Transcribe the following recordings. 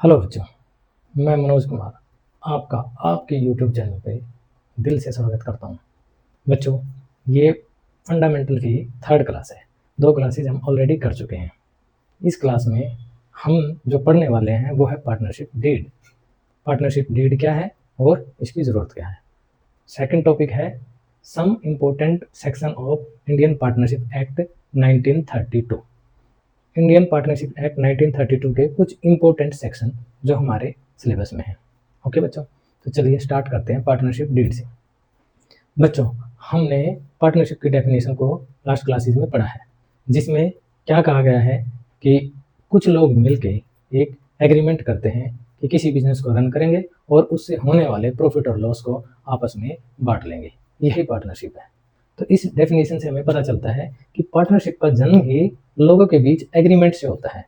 Hello बच्चों, मैं मनोज कुमार आपका आपके यूट्यूब चैनल पे दिल से स्वागत करता हूँ। बच्चों, ये फंडामेंटल की थर्ड क्लास है। 2 क्लासेज हम ऑलरेडी कर चुके हैं। इस क्लास में हम जो पढ़ने वाले हैं वो है पार्टनरशिप डीड। पार्टनरशिप डीड क्या है और इसकी ज़रूरत क्या है। सेकंड टॉपिक है some important section of Indian partnership act 1932। Indian partnership act 1932 के कुछ इंपॉर्टेंट सेक्शन जो हमारे सिलेबस में है। ओके बच्चों, तो चलिए स्टार्ट करते हैं पार्टनरशिप डीड से। बच्चों, हमने पार्टनरशिप की डेफिनेशन को लास्ट क्लासेस में पढ़ा है, जिसमें क्या कहा गया है कि कुछ लोग मिलके एक एग्रीमेंट करते हैं कि किसी बिजनेस को रन करेंगे और उससे होने वाले प्रॉफिट और लॉस को आपस में बांट लेंगे। यही पार्टनरशिप है। तो इस डेफिनेशन से हमें पता चलता है कि पार्टनरशिप का जन्म ही लोगों के बीच एग्रीमेंट से होता है।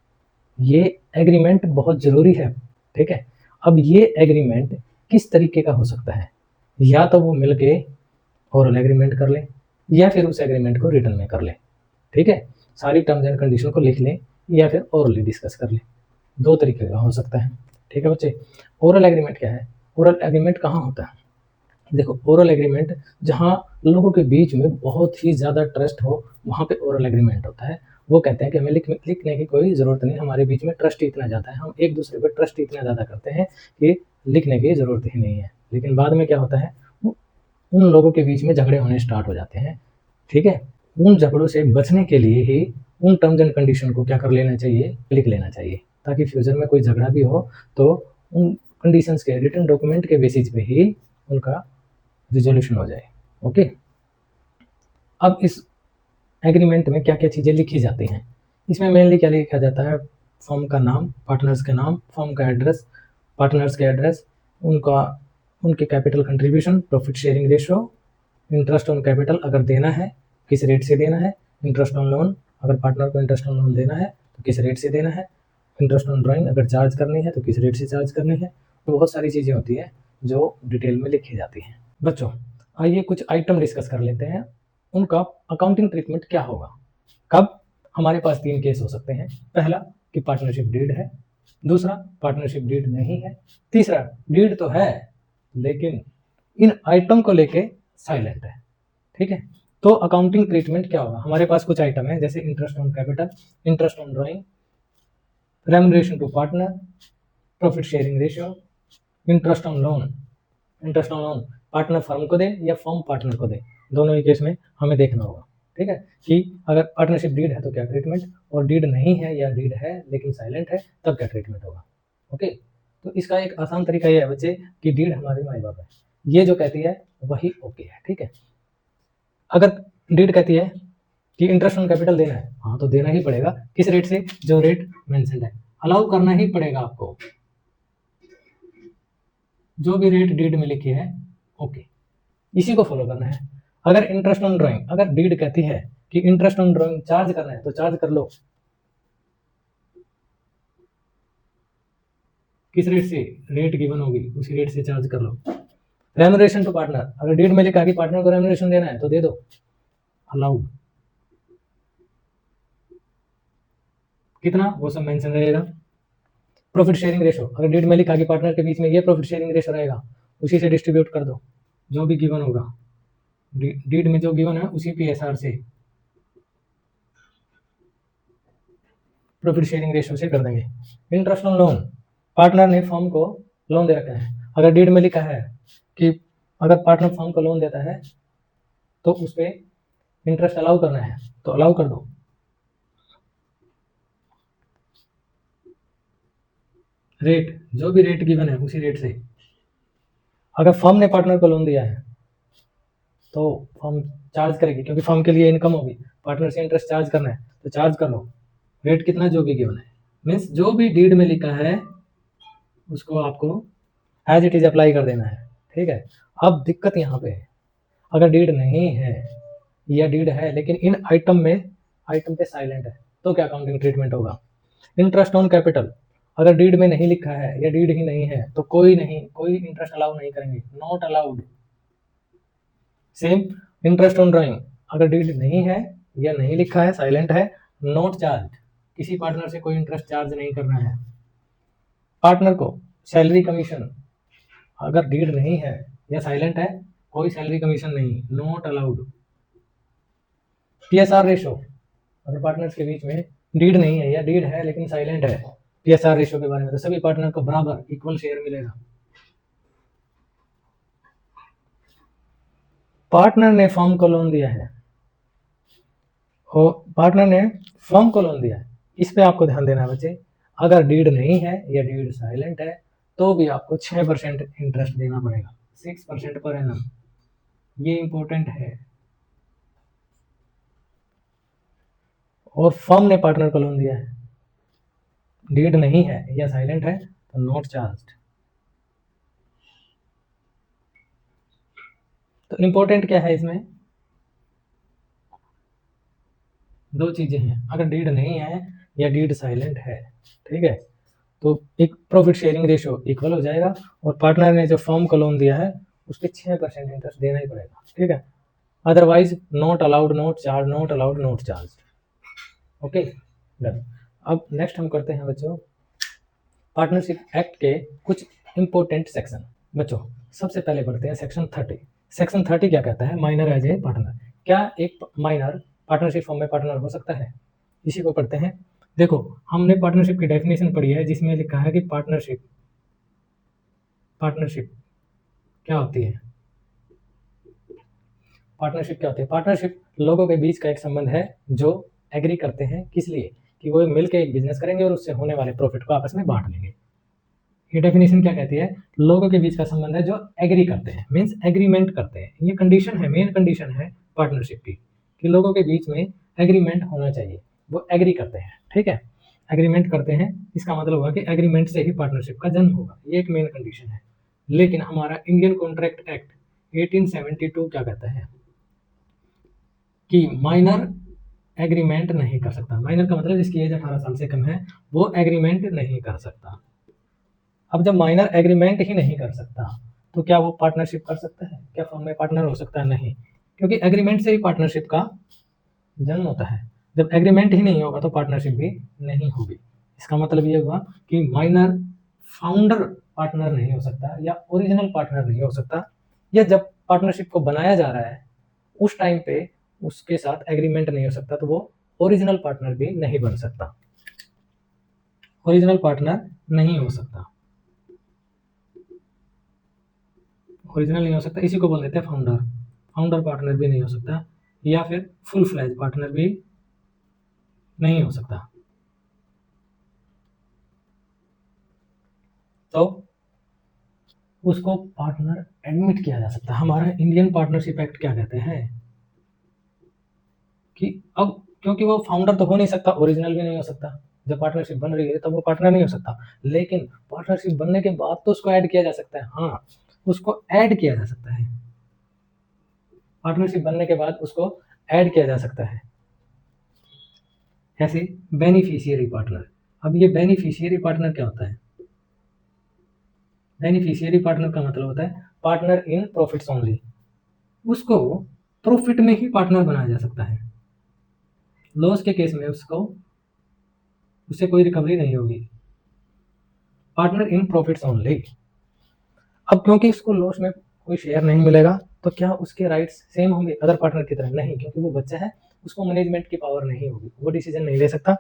ये एग्रीमेंट बहुत ज़रूरी है, ठीक है। अब ये एग्रीमेंट किस तरीके का हो सकता है, या तो वो मिलके ओरल एग्रीमेंट कर लें या फिर उस एग्रीमेंट को रिटर्न में कर लें, ठीक है। सारी टर्म्स एंड कंडीशन को लिख लें या फिर ओरली डिस्कस कर लें। 2 तरीके का हो सकता है, ठीक है बच्चे। ओरल एग्रीमेंट क्या है? ओरल एग्रीमेंट कहाँ होता है? देखो, ओरल एग्रीमेंट जहाँ लोगों के बीच में बहुत ही ज़्यादा ट्रस्ट हो, वहाँ पे ओरल एग्रीमेंट होता है। वो कहते हैं कि हमें लिखने की कोई ज़रूरत नहीं, हमारे बीच में ट्रस्ट ही इतना ज़्यादा है, हम एक दूसरे पर ट्रस्ट इतना ज़्यादा करते हैं कि लिखने की ज़रूरत ही नहीं है। लेकिन बाद में क्या होता है, उन लोगों के बीच में झगड़े होने स्टार्ट हो जाते हैं, ठीक है। उन झगड़ों से बचने के लिए ही उन टर्म्स एंड कंडीशन को क्या कर लेना चाहिए, लिख लेना चाहिए, ताकि फ्यूचर में कोई झगड़ा भी हो तो उन कंडीशंस के रिटन डॉक्यूमेंट के बेसिस पे ही उनका रिजोल्यूशन हो जाए। ओके, अब इस एग्रीमेंट में क्या क्या चीज़ें लिखी जाती हैं? इसमें मेनली क्या लिखा जाता है? फर्म का नाम, पार्टनर्स के नाम, फर्म का एड्रेस, पार्टनर्स के एड्रेस, उनका उनके capital contribution, profit sharing ratio, interest on capital अगर देना है किस रेट से देना है, इंटरेस्ट ऑन लोन अगर पार्टनर को इंटरेस्ट ऑन लोन देना है तो किस रेट से देना है, इंटरेस्ट ऑन ड्राइंग अगर चार्ज करनी है तो किस रेट से चार्ज करनी है। तो बहुत सारी चीज़ें होती है जो डिटेल में लिखी जाती हैं। बच्चों, आइए कुछ आइटम डिस्कस कर लेते हैं। उनका अकाउंटिंग ट्रीटमेंट क्या होगा, कब? हमारे पास 3 केस हो सकते हैं। पहला कि पार्टनरशिप डीड है, दूसरा पार्टनरशिप डीड नहीं है, तीसरा डीड तो है लेकिन इन आइटम को लेके साइलेंट है, ठीक है। तो अकाउंटिंग ट्रीटमेंट क्या होगा? हमारे पास कुछ आइटम है जैसे interest on capital, interest on drawing, remuneration to partner, profit sharing ratio, interest on loan. Interest on loan partner firm को दे या फर्म पार्टनर को दे, दोनों ही केस में हमें देखना होगा, ठीक है, कि अगर पार्टनरशिप डीड है तो क्या ट्रीटमेंट, और डीड नहीं है या डीड है लेकिन साइलेंट है तब क्या ट्रीटमेंट होगा। ओके, तो इसका एक आसान तरीका यह है बच्चे कि डीड हमारे माई बाप है, ये जो कहती है वही ओके है, ठीक है। अगर डीड कहती है कि इंटरेस्ट ऑन कैपिटल देना है, हाँ तो देना ही पड़ेगा। किस रेट से? जो रेट मेंशन्ड है, अलाउ करना ही पड़ेगा आपको, जो भी रेट डीड में लिखी है ओके, इसी को फॉलो करना है। अगर इंटरेस्ट ऑन ड्राइंग, अगर डीड कहती है कि इंटरेस्ट ऑन ड्राइंग चार्ज करना है तो चार्ज कर लो, किस रेट से? रेट गिवन होगी उसी रेट से चार्ज कर लो। रेम्युनरेशन टू पार्टनर, अगर डीड में लिखा कि पार्टनर को रेम्युनरेशन देना है तो दे दो, अलाउड। कितना, वो सब मेंशन रहेगा। प्रॉफिट शेयरिंग रेशो, अगर डीड में लिखा कि पार्टनर के बीच में ये प्रॉफिट शेयरिंग रेशो रहेगा, उसी से डिस्ट्रीब्यूट कर दो, जो भी गिवन होगा डीड में जो गिवन है उसी पीएसआर से, प्रॉफिट शेयरिंग रेशो से कर देंगे। इंटरेस्ट ऑन लोन, पार्टनर ने फर्म को लोन दे रखा है, अगर डीड में लिखा है कि अगर पार्टनर फर्म को लोन देता है तो उस पर इंटरेस्ट अलाउ करना है तो अलाउ कर दो। रेट, जो भी रेट गिवन है उसी रेट से। अगर फर्म ने पार्टनर को लोन दिया है तो फर्म चार्ज करेगी, क्योंकि फर्म के लिए इनकम होगी, पार्टनर से इंटरेस्ट चार्ज करना है तो चार्ज कर लो। रेट कितना, जो भी गिवन है, मीन्स जो भी डीड में लिखा है उसको आपको एज इट इज अप्लाई कर देना है, ठीक है। अब दिक्कत यहाँ पे है, अगर डीड नहीं है या डीड है लेकिन इन आइटम पे साइलेंट है तो क्या अकाउंटिंग ट्रीटमेंट होगा? इंटरेस्ट ऑन कैपिटल, अगर डीड में नहीं लिखा है या डीड ही नहीं है तो कोई इंटरेस्ट अलाउ नहीं करेंगे, not allowed. Same interest on drawing, अगर डीड नहीं है या नहीं लिखा है, साइलेंट है, नॉट चार्ज, किसी पार्टनर से कोई इंटरेस्ट चार्ज नहीं करना है। पार्टनर को सैलरी कमीशन अगर डीड नहीं है या साइलेंट है, कोई सैलरी कमीशन नहीं, नॉट अलाउड। पीएसआर रेशो, अगर पार्टनर्स के बीच में डीड नहीं है या डीड है लेकिन साइलेंट है, पीएसआर रेशो के बारे में, तो सभी पार्टनर को बराबर इक्वल शेयर मिलेगा। पार्टनर ने फर्म को लोन दिया है और पार्टनर ने फर्म को लोन दिया है, इस पे आपको ध्यान देना है बच्चे। अगर डीड नहीं है या डीड साइलेंट है तो भी आपको 6% इंटरेस्ट देना पड़ेगा, 6% पर एनम, ये इंपॉर्टेंट है। और फर्म ने पार्टनर को लोन दिया है, डीड नहीं है या साइलेंट है तो नॉट चार्ज्ड। तो इंपॉर्टेंट क्या है इसमें, दो चीजें हैं, अगर डीड नहीं है या डीड साइलेंट है, ठीक है, तो एक प्रॉफिट शेयरिंग रेशियो इक्वल हो जाएगा और पार्टनर ने जो फर्म को लोन दिया है उसके 6% इंटरेस्ट देना ही पड़ेगा, ठीक है। Otherwise not allowed, not charge, not allowed, not charge. Okay done. अब नेक्स्ट हम करते हैं बच्चों पार्टनरशिप एक्ट के कुछ इंपॉर्टेंट सेक्शन। बच्चों सबसे पहले पढ़ते हैं सेक्शन 30। सेक्शन 30 क्या कहता है, माइनर एज ए पार्टनर। क्या एक माइनर पार्टनरशिप फॉर्म में पार्टनर हो सकता है, इसी को पढ़ते हैं। देखो हमने पार्टनरशिप की डेफिनेशन पढ़ी है जिसमें लिखा है कि पार्टनरशिप क्या होती है, पार्टनरशिप क्या होती है। पार्टनरशिप लोगों के बीच का एक संबंध है जो एग्री करते हैं, किस लिए, कि वो मिलकर एक बिजनेस करेंगे और उससे होने वाले प्रॉफिट को आपस में बांट लेंगे। ये डेफिनेशन क्या कहती है, लोगों के बीच का संबंध है जो एग्री करते हैं, मीन्स एग्रीमेंट करते हैं। ये कंडीशन है, मेन कंडीशन है पार्टनरशिप की, कि लोगों के बीच में एग्रीमेंट होना चाहिए, वो एग्री करते हैं, ठीक है, एग्रीमेंट करते हैं। इसका मतलब हुआ कि एग्रीमेंट से ही पार्टनरशिप का जन्म होगा, ये एक मेन कंडीशन है। लेकिन हमारा इंडियन कॉन्ट्रैक्ट एक्ट 1872 क्या कहता है कि माइनर एग्रीमेंट नहीं कर सकता। माइनर का मतलब जिसकी एज 18 साल से कम है वो एग्रीमेंट नहीं कर सकता। अब जब माइनर एग्रीमेंट ही नहीं कर सकता तो क्या वो पार्टनरशिप कर सकता है, क्या फर्म में पार्टनर हो सकता है, नहीं, क्योंकि एग्रीमेंट से ही पार्टनरशिप का जन्म होता है। जब एग्रीमेंट ही नहीं होगा तो पार्टनरशिप भी नहीं होगी। इसका मतलब ये हुआ कि माइनर फाउंडर पार्टनर नहीं हो सकता या ओरिजिनल पार्टनर नहीं हो सकता, या जब पार्टनरशिप को बनाया जा रहा है उस टाइम पे उसके साथ एग्रीमेंट नहीं हो सकता तो वो ओरिजिनल पार्टनर भी नहीं बन सकता, ओरिजिनल पार्टनर नहीं हो सकता, ओरिजिनल नहीं हो सकता, इसी को बोल देते हैं फाउंडर। फाउंडर पार्टनर भी नहीं हो सकता या फिर फुल फ्लैज पार्टनर भी नहीं हो सकता। तो उसको पार्टनर एडमिट किया जा सकता है। हमारा इंडियन पार्टनरशिप एक्ट क्या कहते हैं कि अब क्योंकि वो फाउंडर तो हो नहीं सकता, ओरिजिनल भी नहीं हो सकता, जब पार्टनरशिप बन रही है तब वो पार्टनर नहीं हो सकता, लेकिन पार्टनरशिप बनने के बाद तो उसको ऐड किया जा सकता है। हाँ, उसको ऐड किया जा सकता है, पार्टनरशिप बनने के बाद उसको ऐड किया जा सकता है। ऐसे बेनिफिशियरी पार्टनर। अब ये बेनिफिशियरी पार्टनर क्या होता है, बेनिफिशियरी पार्टनर का मतलब होता है पार्टनर इन प्रॉफिट्स ओनली, उसको प्रॉफिट में ही पार्टनर बनाया जा सकता है। लॉस के केस में उससे कोई रिकवरी नहीं होगी, पार्टनर इन प्रॉफिट्स ओनली। अब क्योंकि इसको लॉस में कोई शेयर नहीं मिलेगा तो क्या उसके राइट्स सेम होंगे अदर पार्टनर की तरह, नहीं, क्योंकि वो बच्चा है, उसको मैनेजमेंट की पावर नहीं होगी, वो डिसीजन नहीं ले सकता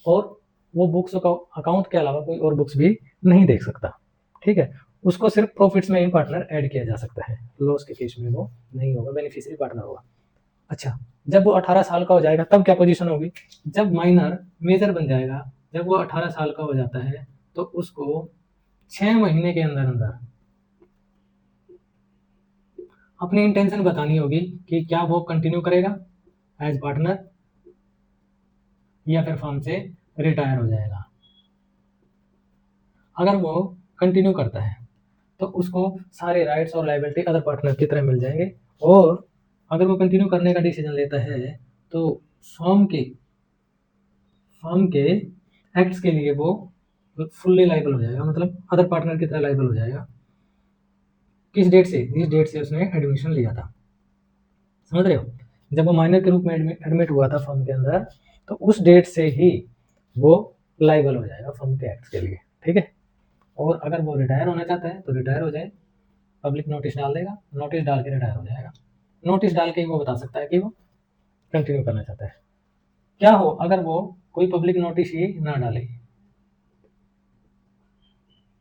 और वो बुक्स का अकाउंट के अलावा कोई और बुक्स भी नहीं देख सकता, ठीक है। उसको सिर्फ प्रॉफिट्स में ही पार्टनर ऐड किया जा सकता है, लॉस के केस में वो नहीं होगा, बेनिफिशियरी पार्टनर होगा। अच्छा, जब वो 18 साल का हो जाएगा तब क्या पोजीशन होगी, जब माइनर मेजर बन जाएगा, जब वो 18 साल का हो जाता है तो उसको 6 महीने के अंदर अंदर अपनी इंटेंशन बतानी होगी कि क्या वो कंटिन्यू करेगा एज पार्टनर या फिर फर्म से रिटायर हो जाएगा। अगर वो कंटिन्यू करता है तो उसको सारे राइट्स और लायबिलिटी अदर पार्टनर की तरह मिल जाएंगे, और अगर वो कंटिन्यू करने का डिसीजन लेता है तो फर्म के एक्ट्स के लिए वो फुल्ली लायबल हो जाएगा, मतलब अदर पार्टनर की तरह लायबल हो जाएगा। किस डेट से, जिस डेट से उसने एडमिशन लिया था, समझ रहे हो, जब वो माइनर के रूप में एडमिट हुआ था फर्म के अंदर तो उस डेट से ही वो लायबल हो जाएगा फर्म के एक्ट्स के लिए, ठीक है। और अगर वो रिटायर होना चाहता है तो रिटायर हो जाए, पब्लिक नोटिस डाल देगा, नोटिस डाल के रिटायर हो जाएगा। नोटिस डाल के ही वो बता सकता है कि वो कंटिन्यू करना चाहता है। क्या हो अगर वो कोई पब्लिक नोटिस ही ना डाले,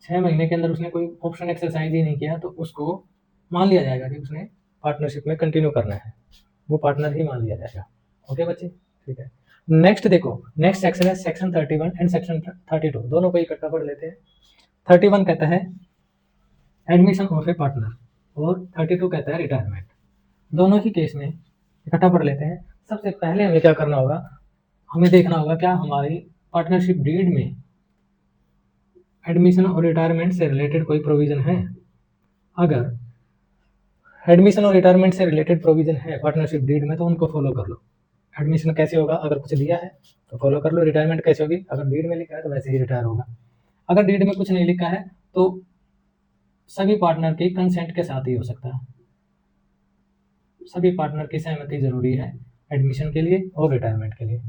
6 महीने के अंदर उसने कोई ऑप्शन एक्सरसाइज ही नहीं किया, तो उसको मान लिया जाएगा कि उसने पार्टनरशिप में कंटिन्यू करना है, वो पार्टनर ही मान लिया जाएगा। ओके बच्चे, ठीक है। नेक्स्ट देखो, नेक्स्ट सेक्शन है सेक्शन 31 एंड सेक्शन 32, दोनों को इकट्ठा पढ़ लेते हैं। 31 कहता है एडमिशन ऑफ ए पार्टनर और 32 कहता है रिटायरमेंट। दोनों ही केस में इकट्ठा पढ़ लेते हैं। सबसे पहले हमें क्या करना होगा, हमें देखना होगा क्या हमारी पार्टनरशिप डीड में एडमिशन और रिटायरमेंट से रिलेटेड कोई प्रोविजन है। अगर एडमिशन और रिटायरमेंट से रिलेटेड प्रोविजन है पार्टनरशिप डीड में तो उनको फॉलो कर लो। एडमिशन कैसे होगा, अगर कुछ दिया है तो फॉलो कर लो। रिटायरमेंट कैसे होगी, अगर डीड में लिखा है तो वैसे ही रिटायर होगा। अगर डीड में कुछ नहीं लिखा है तो सभी पार्टनर की कंसेंट के साथ ही हो सकता है। सभी पार्टनर की सहमति जरूरी है एडमिशन के लिए और रिटायरमेंट के लिए।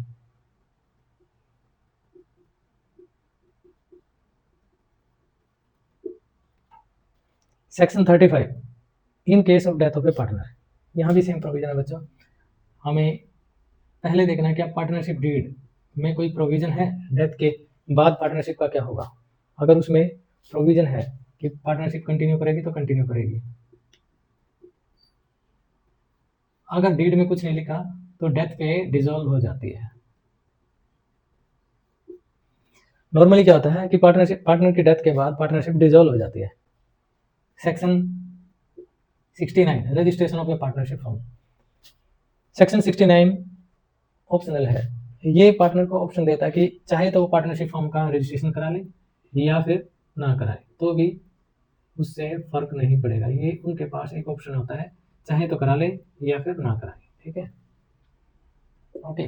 Section 35 in case of death of A partner, यहाँ भी सेम प्रोविजन है बच्चों। हमें पहले देखना है कि पार्टनरशिप डीड में कोई प्रोविजन है डेथ के बाद पार्टनरशिप का क्या होगा। अगर उसमें प्रोविजन है कि पार्टनरशिप कंटिन्यू करेगी तो कंटिन्यू करेगी। अगर डीड में कुछ नहीं लिखा तो डेथ पे डिसॉल्व हो जाती है। नॉर्मली क्या होता है कि पार्टनर की डेथ के बाद पार्टनरशिप डिसॉल्व हो जाती है। Section 69 registration of A partnership form, section 69 optional है। ये पार्टनर को ऑप्शन देता है कि चाहे तो वो पार्टनरशिप फॉर्म का रजिस्ट्रेशन करा ले या फिर ना कराए, तो भी उससे फर्क नहीं पड़ेगा। ये उनके पास एक ऑप्शन होता है, चाहे तो करा ले या फिर ना कराए। ठीक है, ओके।